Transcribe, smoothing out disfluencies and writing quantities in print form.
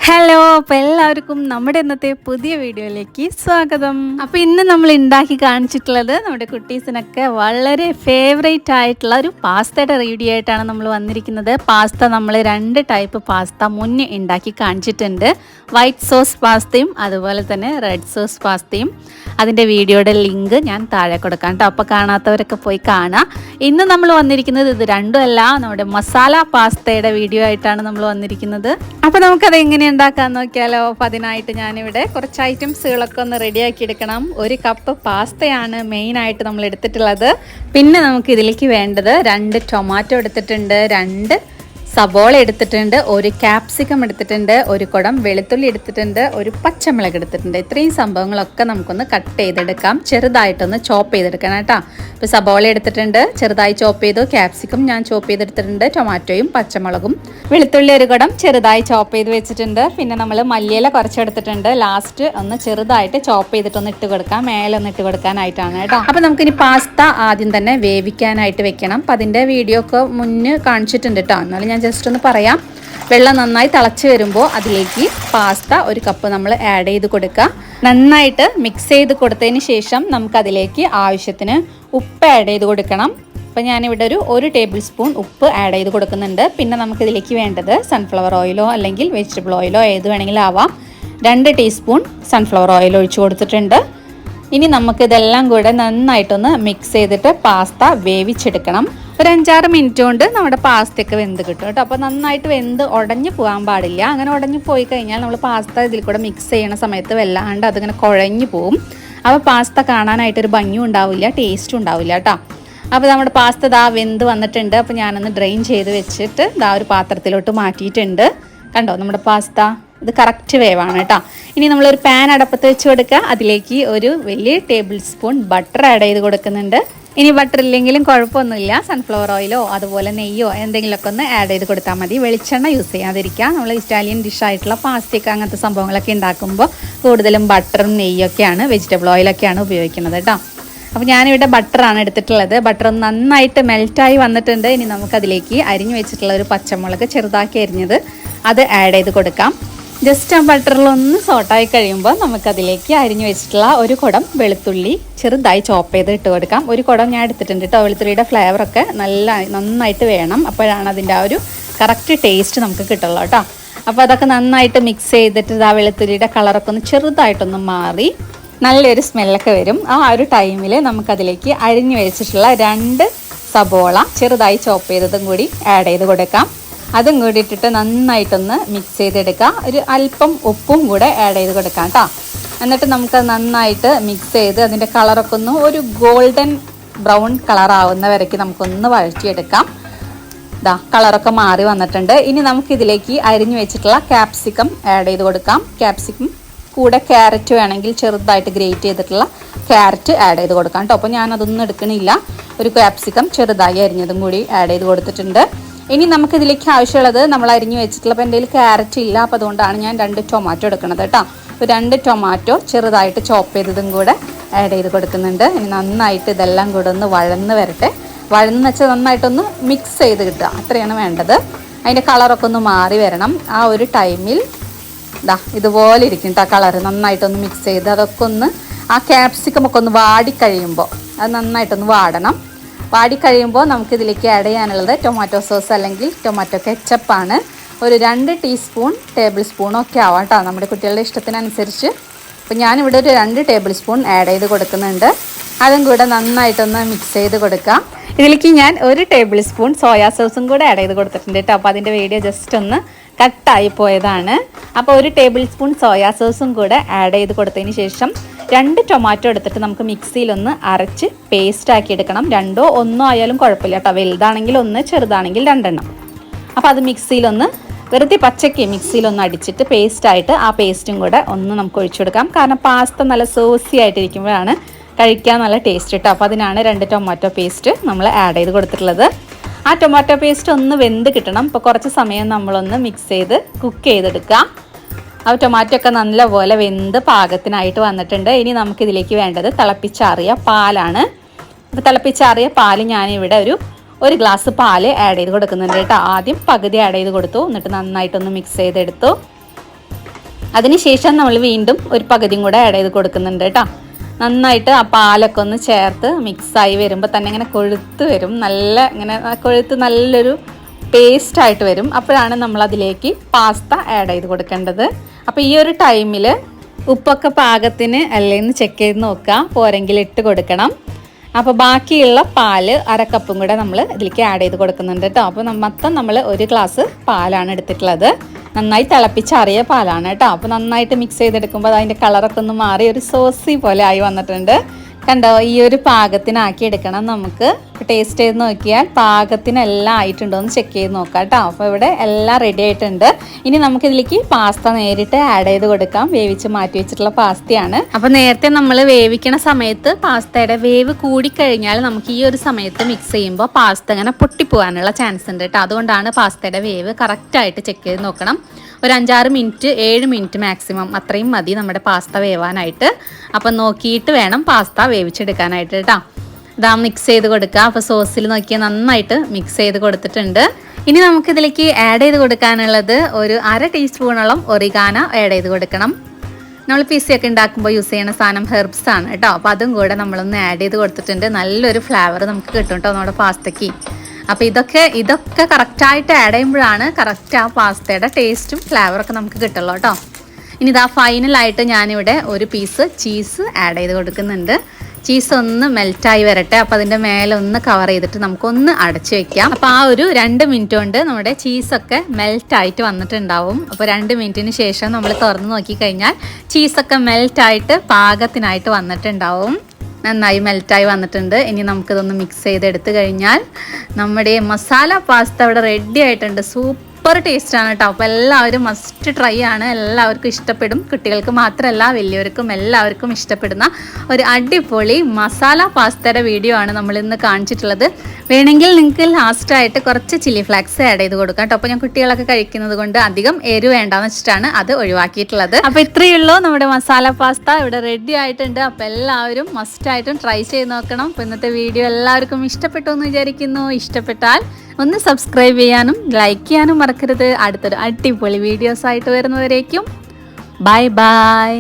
Hello, അപ്പോൾ എല്ലാവർക്കും നമ്മുടെ ഇന്നത്തെ പുതിയ വീഡിയോയിലേക്ക് സ്വാഗതം. അപ്പോൾ ഇന്ന് നമ്മൾ ഉണ്ടാക്കി കാണിച്ചിട്ടുള്ളത് നമ്മുടെ കുട്ടീസിനൊക്കെ വളരെ ഫേവറേറ്റ് ആയിട്ടുള്ള ഒരു പാസ്തയുടെ വീഡിയോ ആയിട്ടാണ് നമ്മൾ വന്നിരിക്കുന്നത്. പാസ്ത നമ്മൾ 2 ടൈപ്പ് പാസ്ത മുന്നേ ഉണ്ടാക്കി കാണിച്ചിട്ടുണ്ട്. വൈറ്റ് സോസ് പാസ്തയും അതുപോലെ തന്നെ റെഡ് സോസ് പാസ്തയും. അതിൻ്റെ വീഡിയോയുടെ ലിങ്ക് ഞാൻ താഴെ കൊടുക്കാം കേട്ടോ. അപ്പോൾ കാണാത്തവരൊക്കെ പോയി കാണാം. ഇന്ന് നമ്മൾ വന്നിരിക്കുന്നത് ഇത് രണ്ടുമല്ല, നമ്മുടെ മസാല പാസ്തയുടെ വീഡിയോ ആയിട്ടാണ് നമ്മൾ വന്നിരിക്കുന്നത്. അപ്പോൾ നമുക്കത് എങ്ങനെ ഉണ്ടാക്കാൻ നോക്കിയാലോ. അപ്പോൾ അതിനായിട്ട് ഞാനിവിടെ കുറച്ച് ഐറ്റംസുകളൊക്കെ ഒന്ന് റെഡിയാക്കി എടുക്കണം. 1 കപ്പ് പാസ്തയാണ് മെയിനായിട്ട് നമ്മൾ എടുത്തിട്ടുള്ളത്. പിന്നെ നമുക്ക് ഇതിലേക്ക് വേണ്ടത് 2 ടൊമാറ്റോ എടുത്തിട്ടുണ്ട്, 2 സബോള എടുത്തിട്ടുണ്ട്, 1 ക്യാപ്സിക്കം എടുത്തിട്ടുണ്ട്, 1 കുടം വെളുത്തുള്ളി എടുത്തിട്ടുണ്ട്, 1 പച്ചമുളക് എടുത്തിട്ടുണ്ട്. ഇത്രയും സംഭവങ്ങളൊക്കെ നമുക്കൊന്ന് കട്ട് ചെയ്തെടുക്കാം, ചെറുതായിട്ടൊന്ന് ചോപ്പ് ചെയ്തെടുക്കണം കേട്ടോ. ഇപ്പോൾ സബോള എടുത്തിട്ടുണ്ട്, ചെറുതായി ചോപ്പ് ചെയ്തു, ക്യാപ്സിക്കം ഞാൻ ചോപ്പ് ചെയ്തെടുത്തിട്ടുണ്ട്, ടൊമാറ്റോയും പച്ചമുളകും, വെളുത്തുള്ളി 1 കുടം ചെറുതായി ചോപ്പ് ചെയ്ത് വെച്ചിട്ടുണ്ട്. പിന്നെ നമ്മൾ മല്ലിയില കുറച്ചെടുത്തിട്ടുണ്ട്, ലാസ്റ്റ് ഒന്ന് ചെറുതായിട്ട് ചോപ്പ് ചെയ്തിട്ടൊന്ന് ഇട്ട് കൊടുക്കാം, മേലെ ഒന്ന് ഇട്ട് കൊടുക്കാനായിട്ടാണ് കേട്ടോ. അപ്പോൾ നമുക്കിനി പാസ്ത ആദ്യം തന്നെ വേവിക്കാനായിട്ട് വെക്കണം. അപ്പോൾ അതിൻ്റെ വീഡിയോ ഒക്കെ മുന്നേ കാണിച്ചിട്ടുണ്ട് കേട്ടോ. എന്നാലും ഞാൻ ജസ്റ്റ് ഒന്ന് പറയാം. വെള്ളം നന്നായി തിളച്ച് വരുമ്പോൾ അതിലേക്ക് പാസ്ത 1 കപ്പ് നമ്മൾ ആഡ് ചെയ്ത് കൊടുക്കുക. നന്നായിട്ട് മിക്സ് ചെയ്ത് കൊടുത്തതിന് ശേഷം നമുക്കതിലേക്ക് ആവശ്യത്തിന് ഉപ്പ് ആഡ് ചെയ്ത് കൊടുക്കണം. അപ്പോൾ ഞാനിവിടെ ഒരു 1 ടേബിൾ സ്പൂൺ ഉപ്പ് ആഡ് ചെയ്ത് കൊടുക്കുന്നുണ്ട്. പിന്നെ നമുക്കിതിലേക്ക് വേണ്ടത് സൺഫ്ലവർ ഓയിലോ അല്ലെങ്കിൽ വെജിറ്റബിൾ ഓയിലോ ഏത് വേണമെങ്കിലും ആവാം. 2 ടീസ്പൂൺ സൺഫ്ലവർ ഓയിൽ ഒഴിച്ച് കൊടുത്തിട്ടുണ്ട്. ഇനി നമുക്കിതെല്ലാം കൂടെ നന്നായിട്ടൊന്ന് മിക്സ് ചെയ്തിട്ട് പാസ്ത വേവിച്ചെടുക്കണം. ഒരു 5-6 മിനിറ്റ് കൊണ്ട് നമ്മുടെ പാസ്തയൊക്കെ വെന്ത് കിട്ടും കേട്ടോ. അപ്പോൾ നന്നായിട്ട് വെന്ത് ഉടഞ്ഞു പോകാൻ പാടില്ല. അങ്ങനെ ഉടഞ്ഞു പോയി കഴിഞ്ഞാൽ നമ്മൾ പാസ്ത ഇതിൽ കൂടെ മിക്സ് ചെയ്യണ സമയത്ത് വല്ലാണ്ട് അതിങ്ങനെ കുഴഞ്ഞു പോകും. അപ്പോൾ പാസ്ത കാണാനായിട്ടൊരു ഭംഗിയും ഉണ്ടാവില്ല, ടേസ്റ്റും ഉണ്ടാവില്ല കേട്ടോ. അപ്പോൾ നമ്മുടെ പാസ്ത ദാ വെന്ത് വന്നിട്ടുണ്ട്. അപ്പോൾ ഞാനൊന്ന് ഡ്രെയിൻ ചെയ്ത് വെച്ചിട്ട് ദാ ഒരു പാത്രത്തിലോട്ട് മാറ്റിയിട്ടുണ്ട്. കണ്ടോ നമ്മുടെ പാസ്ത ഇത് കറക്റ്റ് വേവാണ് കേട്ടോ. ഇനി നമ്മളൊരു പാൻ അടപ്പത്ത് വെച്ച് കൊടുക്കുക. അതിലേക്ക് ഒരു വലിയ ടേബിൾ സ്പൂൺ ബട്ടർ ആഡ് ചെയ്ത് കൊടുക്കുന്നുണ്ട്. ഇനി ബട്ടർ ഇല്ലെങ്കിലും കുഴപ്പമൊന്നുമില്ല, സൺഫ്ലവർ ഓയിലോ അതുപോലെ നെയ്യോ എന്തെങ്കിലുമൊക്കെ ഒന്ന് ആഡ് ചെയ്ത് കൊടുത്താൽ മതി. വെളിച്ചെണ്ണ യൂസ് ചെയ്യാതിരിക്കുക. നമ്മൾ ഇറ്റാലിയൻ ഡിഷായിട്ടുള്ള പാസ്തയൊക്കെ അങ്ങനത്തെ സംഭവങ്ങളൊക്കെ ഉണ്ടാക്കുമ്പോൾ കൂടുതലും ബട്ടറും നെയ്യൊക്കെയാണ്, വെജിറ്റബിൾ ഓയിലൊക്കെയാണ് ഉപയോഗിക്കുന്നത് കേട്ടോ. അപ്പോൾ ഞാനിവിടെ ബട്ടറാണ് എടുത്തിട്ടുള്ളത്. ബട്ടർ നന്നായിട്ട് മെൽറ്റായി വന്നിട്ടുണ്ട്. ഇനി നമുക്കതിലേക്ക് അരിഞ്ഞു വെച്ചിട്ടുള്ള ഒരു പച്ചമുളക് ചെറുതാക്കി അരിഞ്ഞത് അത് ആഡ് ചെയ്ത് കൊടുക്കാം. ജസ്റ്റ് ആ ബട്ടറിലൊന്ന് സോട്ടായി കഴിയുമ്പോൾ നമുക്കതിലേക്ക് അരിഞ്ഞു വെച്ചിട്ടുള്ള 1 കുടം വെളുത്തുള്ളി ചെറുതായി ചോപ്പ് ചെയ്ത് ഇട്ട് കൊടുക്കാം. 1 കുടം ഞാൻ എടുത്തിട്ടുണ്ട് കേട്ടോ. വെളുത്തുള്ളിയുടെ ഫ്ലേവറൊക്കെ നന്നായിട്ട് വേണം, അപ്പോഴാണ് അതിൻ്റെ ആ ഒരു കറക്റ്റ് ടേസ്റ്റ് നമുക്ക് കിട്ടുള്ളൂ കേട്ടോ. അപ്പോൾ അതൊക്കെ നന്നായിട്ട് മിക്സ് ചെയ്തിട്ട് ആ വെളുത്തുള്ളിയുടെ കളറൊക്കെ ഒന്ന് ചെറുതായിട്ടൊന്ന് മാറി നല്ലൊരു സ്മെല്ലൊക്കെ വരും. ആ ഒരു ടൈമിൽ നമുക്കതിലേക്ക് അരിഞ്ഞു വെച്ചിട്ടുള്ള 2 സബോള ചെറുതായി ചോപ്പ് ചെയ്തതും കൂടി ആഡ് ചെയ്ത് കൊടുക്കാം. അതും കൂടി ഇട്ടിട്ട് നന്നായിട്ടൊന്ന് മിക്സ് ചെയ്തെടുക്കുക. ഒരു അല്പം ഉപ്പും കൂടെ ആഡ് ചെയ്ത് കൊടുക്കാം കേട്ടോ. എന്നിട്ട് നമുക്കത് നന്നായിട്ട് മിക്സ് ചെയ്ത് അതിൻ്റെ കളറൊക്കെ ഒന്ന് ഒരു ഗോൾഡൻ ബ്രൗൺ കളറാവുന്ന വരയ്ക്ക് നമുക്കൊന്ന് വഴറ്റിയെടുക്കാം. ഇതാ കളറൊക്കെ മാറി വന്നിട്ടുണ്ട്. ഇനി നമുക്കിതിലേക്ക് അരിഞ്ഞു വെച്ചിട്ടുള്ള ക്യാപ്സിക്കം ആഡ് ചെയ്ത് കൊടുക്കാം. ക്യാപ്സിക്കം കൂടെ ക്യാരറ്റ് വേണമെങ്കിൽ ചെറുതായിട്ട് ഗ്രേറ്റ് ചെയ്തിട്ടുള്ള ക്യാരറ്റ് ആഡ് ചെയ്ത് കൊടുക്കാം കേട്ടോ. അപ്പോൾ ഞാനതൊന്നും എടുക്കണില്ല. ഒരു ക്യാപ്സിക്കം ചെറുതായി അരിഞ്ഞതും കൂടി ആഡ് ചെയ്ത് കൊടുത്തിട്ടുണ്ട്. ഇനി നമുക്കിതിലേക്ക് ആവശ്യമുള്ളത് നമ്മൾ അരിഞ്ഞു വെച്ചിട്ടുള്ള, അപ്പോൾ എൻ്റെ കയ്യിൽ ക്യാരറ്റ് ഇല്ല, അപ്പോൾ അതുകൊണ്ടാണ് ഞാൻ 2 ടൊമാറ്റോ എടുക്കുന്നത് കേട്ടോ. അപ്പോൾ 2 ടൊമാറ്റോ ചെറുതായിട്ട് ചോപ്പ് ചെയ്തതും കൂടെ ആഡ് ചെയ്ത് കൊടുക്കുന്നുണ്ട്. ഇനി നന്നായിട്ട് ഇതെല്ലാം കൂടെ ഒന്ന് വഴന്ന് വരട്ടെ. വഴന്ന് വെച്ചാൽ നന്നായിട്ടൊന്ന് മിക്സ് ചെയ്ത് കിട്ടുക, അത്രയാണ് വേണ്ടത്. അതിൻ്റെ കളറൊക്കെ ഒന്ന് മാറി വരണം. ആ ഒരു ടൈമിൽ ഇതാ ഇതുപോലെ ഇരിക്കും കേട്ടോ കളറ്. നന്നായിട്ടൊന്ന് മിക്സ് ചെയ്ത് അതൊക്കെ ഒന്ന് ആ ക്യാപ്സിക്കമൊക്കെ ഒന്ന് വാടിക്കഴിയുമ്പോൾ അത് നന്നായിട്ടൊന്ന് വാടണം. വാടിക്കഴിയുമ്പോൾ നമുക്കിതിലേക്ക് ആഡ് ചെയ്യാനുള്ളത് ടൊമാറ്റോ സോസ് അല്ലെങ്കിൽ ടൊമാറ്റോ കെച്ചപ്പാണ്. ഒരു 2 ടീസ്പൂൺ ടേബിൾ സ്പൂണൊക്കെ ആവാം കേട്ടോ, നമ്മുടെ കുട്ടികളുടെ ഇഷ്ടത്തിനനുസരിച്ച്. അപ്പോൾ ഞാനിവിടെ ഒരു 2 ടേബിൾ സ്പൂൺ ആഡ് ചെയ്ത് കൊടുക്കുന്നുണ്ട്. അതും കൂടെ നന്നായിട്ടൊന്ന് മിക്സ് ചെയ്ത് കൊടുക്കാം. ഇതിലേക്ക് ഞാൻ 1 ടേബിൾ സ്പൂൺ സോയാ സോസും കൂടെ ആഡ് ചെയ്ത് കൊടുത്തിട്ടുണ്ട് കേട്ടോ. അപ്പോൾ അതിൻ്റെ വീഡിയോ ജസ്റ്റ് ഒന്ന് കട്ടായി പോയതാണ്. അപ്പോൾ 1 ടേബിൾ സ്പൂൺ സോയാ സോസും കൂടെ ആഡ് ചെയ്ത് കൊടുത്തതിന് ശേഷം 2 ടൊമാറ്റോ എടുത്തിട്ട് നമുക്ക് മിക്സിയിലൊന്ന് അരച്ച് പേസ്റ്റ് ആക്കി എടുക്കണം. 2ഓ 1ഓ ആയാലും കുഴപ്പമില്ല കേട്ടോ. വലുതാണെങ്കിൽ 1, ചെറുതാണെങ്കിൽ 2 എണ്ണം. അപ്പോൾ അത് മിക്സിയിലൊന്ന് വെറുതെ പച്ചയ്ക്ക് മിക്സിയിലൊന്ന് അടിച്ചിട്ട് പേസ്റ്റായിട്ട് ആ പേസ്റ്റും കൂടെ ഒന്ന് നമുക്ക് ഒഴിച്ചു കൊടുക്കാം. കാരണം പാസ്ത നല്ല സോസി ആയിട്ടിരിക്കുമ്പോഴാണ് കഴിക്കാൻ നല്ല ടേസ്റ്റ് കേട്ടോ. അപ്പോൾ അതിനാണ് 2 ടൊമാറ്റോ പേസ്റ്റ് നമ്മൾ ആഡ് ചെയ്ത് കൊടുത്തിട്ടുള്ളത്. ആ ടൊമാറ്റോ പേസ്റ്റ് ഒന്ന് വെന്ത് കിട്ടണം. ഇപ്പോൾ കുറച്ച് സമയം നമ്മളൊന്ന് മിക്സ് ചെയ്ത് കുക്ക് ചെയ്തെടുക്കാം. ആ ടൊമാറ്റോ ഒക്കെ നല്ലപോലെ വെന്ത് പാകത്തിനായിട്ട് വന്നിട്ടുണ്ട്. ഇനി നമുക്കിതിലേക്ക് വേണ്ടത് തിളപ്പിച്ചാറിയ പാലാണ്. അപ്പോൾ തിളപ്പിച്ചാറിയ പാൽ ഞാനിവിടെ ഒരു ഗ്ലാസ് പാൽ ആഡ് ചെയ്ത് കൊടുക്കുന്നുണ്ട് കേട്ടോ. ആദ്യം പകുതി ആഡ് ചെയ്ത് കൊടുത്തു, എന്നിട്ട് നന്നായിട്ടൊന്ന് മിക്സ് ചെയ്തെടുത്തു. അതിനുശേഷം നമ്മൾ വീണ്ടും ഒരു പകുതിയും കൂടെ ആഡ് ചെയ്ത് കൊടുക്കുന്നുണ്ട് കേട്ടോ. നന്നായിട്ട് ആ പാലൊക്കെ ഒന്ന് ചേർത്ത് മിക്സായി വരുമ്പോൾ തന്നെ ഇങ്ങനെ കൊഴുത്ത് വരും, നല്ലൊരു പേസ്റ്റായിട്ട് വരും. അപ്പോഴാണ് നമ്മളതിലേക്ക് പാസ്ത ആഡ് ചെയ്ത് കൊടുക്കേണ്ടത്. അപ്പോൾ ഈ ഒരു ടൈമിൽ ഉപ്പൊക്കെ പാകത്തിന് അല്ലേന്ന് ചെക്ക് ചെയ്ത് നോക്കുക, പോരെങ്കിൽ ഇട്ട് കൊടുക്കണം. അപ്പോൾ ബാക്കിയുള്ള പാല് 1/2 കപ്പും കൂടെ നമ്മൾ ഇതിലേക്ക് ആഡ് ചെയ്ത് കൊടുക്കുന്നുണ്ട് കേട്ടോ. അപ്പോൾ മൊത്തം നമ്മൾ 1 ഗ്ലാസ് പാലാണ് എടുത്തിട്ടുള്ളത്. നന്നായി തിളപ്പിച്ചറിയ പാലാണ് കേട്ടോ. അപ്പോൾ നന്നായിട്ട് മിക്സ് ചെയ്തെടുക്കുമ്പോൾ അതിൻ്റെ കളറൊക്കെ ഒന്ന് മാറി ഒരു സോസി പോലെ ആയി വന്നിട്ടുണ്ട്. കണ്ടോ, ഈ ഒരു പാകത്തിനാക്കി എടുക്കണം നമുക്ക്. ടേസ്റ്റ് ചെയ്ത് നോക്കിയാൽ പാകത്തിനെല്ലാം ആയിട്ടുണ്ടോ എന്ന് ചെക്ക് ചെയ്ത് നോക്കാം കേട്ടോ. അപ്പോൾ ഇവിടെ എല്ലാം റെഡി ആയിട്ടുണ്ട്. ഇനി നമുക്കിതിലേക്ക് പാസ്ത നേരിട്ട് ആഡ് ചെയ്ത് കൊടുക്കാം. വേവിച്ച് മാറ്റി വെച്ചിട്ടുള്ള പാസ്തയാണ്. അപ്പോൾ നേരത്തെ നമ്മൾ വേവിക്കണ സമയത്ത് പാസ്തയുടെ വേവ് കൂടിക്കഴിഞ്ഞാൽ നമുക്ക് ഈ ഒരു സമയത്ത് മിക്സ് ചെയ്യുമ്പോൾ പാസ്ത ഇങ്ങനെ പൊട്ടിപ്പോകാനുള്ള ചാൻസ് ഉണ്ട് കേട്ടോ. അതുകൊണ്ടാണ് പാസ്തയുടെ വേവ് കറക്റ്റായിട്ട് ചെക്ക് ചെയ്ത് നോക്കണം. ഒരു 5-6 മിനിറ്റ് 7 മിനിറ്റ് മാക്സിമം അത്രയും മതി നമ്മുടെ പാസ്ത വേവാനായിട്ട്. അപ്പം നോക്കിയിട്ട് വേണം പാസ്ത വേവിച്ചെടുക്കാനായിട്ട് കേട്ടോ. ഇതാ മിക്സ് ചെയ്ത് കൊടുക്കുക. അപ്പോൾ സോസിൽ നോക്കിയാൽ നന്നായിട്ട് മിക്സ് ചെയ്ത് കൊടുത്തിട്ടുണ്ട്. ഇനി നമുക്കിതിലേക്ക് ആഡ് ചെയ്ത് കൊടുക്കാനുള്ളത് ഒരു 1/2 ടീസ്പൂണോളം ഒറിഗാന ആഡ് ചെയ്ത് കൊടുക്കണം. നമ്മൾ പിസയൊക്കെ ഉണ്ടാക്കുമ്പോൾ യൂസ് ചെയ്യുന്ന സാധനം ഹെർബ്സ് ആണ് കേട്ടോ. അപ്പോൾ അതും കൂടെ നമ്മളൊന്ന് ആഡ് ചെയ്ത് കൊടുത്തിട്ടുണ്ട്. നല്ലൊരു ഫ്ലേവർ നമുക്ക് കിട്ടും കേട്ടോ നമ്മുടെ പാസ്തയ്ക്ക്. അപ്പോൾ ഇതൊക്കെ കറക്റ്റായിട്ട് ആഡ് ചെയ്യുമ്പോഴാണ് കറക്റ്റ് ആ പാസ്തയുടെ ടേസ്റ്റും ഫ്ലേവറൊക്കെ നമുക്ക് കിട്ടുള്ളൂ കേട്ടോ. ഇനി ഇതാ ഫൈനലായിട്ട് ഞാനിവിടെ ഒരു പീസ് ചീസ് ആഡ് ചെയ്ത് കൊടുക്കുന്നുണ്ട്. ചീസ് ഒന്ന് മെൽറ്റായി വരട്ടെ. അപ്പോൾ അതിൻ്റെ മേലെ ഒന്ന് കവർ ചെയ്തിട്ട് നമുക്കൊന്ന് അടച്ചു വെക്കാം. അപ്പോൾ ആ ഒരു 2 മിനിറ്റ് കൊണ്ട് നമ്മുടെ ചീസൊക്കെ മെൽറ്റായിട്ട് വന്നിട്ടുണ്ടാവും. അപ്പോൾ 2 മിനിറ്റിന് ശേഷം നമ്മൾ തുറന്ന് നോക്കിക്കഴിഞ്ഞാൽ ചീസൊക്കെ മെൽറ്റായിട്ട് പാകത്തിനായിട്ട് വന്നിട്ടുണ്ടാവും. നന്നായി മെൽറ്റായി വന്നിട്ടുണ്ട്. ഇനി നമുക്കിതൊന്ന് മിക്സ് ചെയ്തെടുത്ത് കഴിഞ്ഞാൽ നമ്മുടെ മസാല പാസ്ത ഇവിടെ റെഡി ആയിട്ടുണ്ട്. സൂപ്പർ ടേസ്റ്റാണ് കേട്ടോ. അപ്പോൾ എല്ലാവരും മസ്റ്റ് ട്രൈ ആണ്. എല്ലാവർക്കും ഇഷ്ടപ്പെടും. കുട്ടികൾക്ക് മാത്രമല്ല വലിയവർക്കും എല്ലാവർക്കും ഇഷ്ടപ്പെടുന്ന ഒരു അടിപൊളി മസാല പാസ്തയുടെ വീഡിയോ ആണ് നമ്മളിന്ന് കാണിച്ചിട്ടുള്ളത്. വേണമെങ്കിൽ നിങ്ങൾക്ക് ലാസ്റ്റായിട്ട് കുറച്ച് ചില്ലി ഫ്ലേക്സ് ആഡ് ചെയ്ത് കൊടുക്കാം കേട്ടോ. അപ്പോൾ ഞാൻ കുട്ടികളൊക്കെ കഴിക്കുന്നത് കൊണ്ട് അധികം എരിവ് വേണ്ടാന്ന് വെച്ചിട്ടാണ് അത് ഒഴിവാക്കിയിട്ടുള്ളത്. അപ്പോൾ ഇത്രയേ ഉള്ളൂ, നമ്മുടെ മസാല പാസ്ത ഇവിടെ റെഡി ആയിട്ടുണ്ട്. അപ്പോൾ എല്ലാവരും മസ്റ്റായിട്ടും ട്രൈ ചെയ്ത് നോക്കണം. അപ്പോൾ ഇന്നത്തെ വീഡിയോ എല്ലാവർക്കും ഇഷ്ടപ്പെട്ടു എന്ന് വിചാരിക്കുന്നു. ഇഷ്ടപ്പെട്ടാൽ ഒന്ന് സബ്സ്ക്രൈബ് ചെയ്യാനും ലൈക്ക് ചെയ്യാനും മറക്കരുത്. അടുത്തൊരു അടിപൊളി വീഡിയോസ് ആയിട്ട് വരുന്നവരേക്കും ബൈ ബൈ.